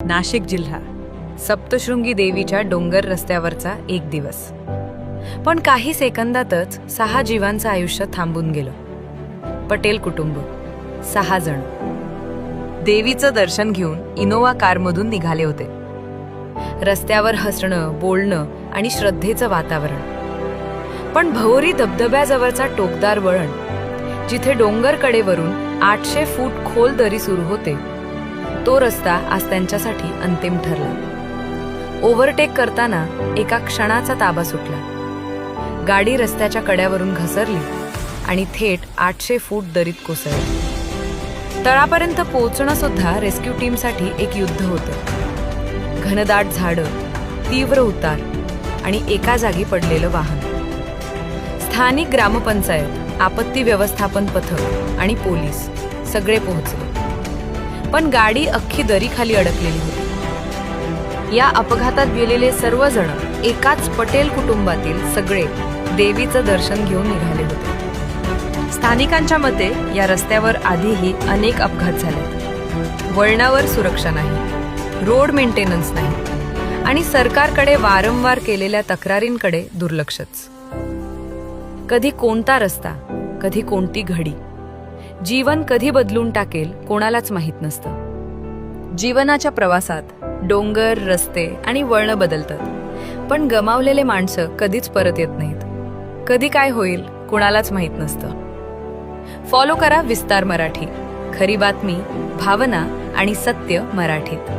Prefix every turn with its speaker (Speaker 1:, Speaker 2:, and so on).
Speaker 1: नाशिक जिल्हा, सप्तशृंगी देवीच्या डोंगर रस्त्यावरचा एक दिवस. पण काही सेकंदातच 6 जीवांचं आयुष्य थांबून गेलं. पटेल कुटुंब 6 जण देवीचं दर्शन घेऊन इनोवा कारमधून निघाले होते. रस्त्यावर हसणं, बोलणं आणि श्रद्धेचं वातावरण. पण भोवरी धबधब्याजवळचा टोकदार वळण, जिथे डोंगर कडेवरून 800 फूट खोल दरी सुरू होते, तो रस्ता आज त्यांच्यासाठी अंतिम ठरला. ओव्हरटेक करताना एका क्षणाचा ताबा सुटला. गाडी रस्त्याच्या कड्यावरून घसरली आणि थेट 800 फूट दरीत कोसळली. तळापर्यंत पोहोचणं सुद्धा रेस्क्यू टीमसाठी एक युद्ध होतं. घनदाट झाडं, तीव्र उतार आणि एका जागी पडलेलं वाहन. स्थानिक ग्रामपंचायत, आपत्ती व्यवस्थापन पथक आणि पोलीस सगळे पोहोचले. पण गाडी अख्खी दरीखाली अडकलेली होती. या अपघातात गेलेले सर्वजण एकाच पटेल कुटुंबातील सगळे देवीचं दर्शन घेऊन निघाले होते. स्थानिकांच्या मते या रस्त्यावर आधीही अनेक अपघात झाले. वळणावर सुरक्षा नाही, रोड मेंटेनन्स नाही आणि सरकारकडे वारंवार केलेल्या तक्रारींकडे दुर्लक्षच. कधी कोणता रस्ता, कधी कोणती घडी, जीवन कधी बदलून टाकेल कोणालाच माहीत नसतं. जीवनाच्या प्रवासात डोंगर, रस्ते आणि वळणं बदलतात, पण गमावलेले माणसं कधीच परत येत नाहीत. कधी काय होईल कोणालाच माहीत नसतं. फॉलो करा विस्तार मराठी. खरी बातमी, भावना आणि सत्य मराठीत.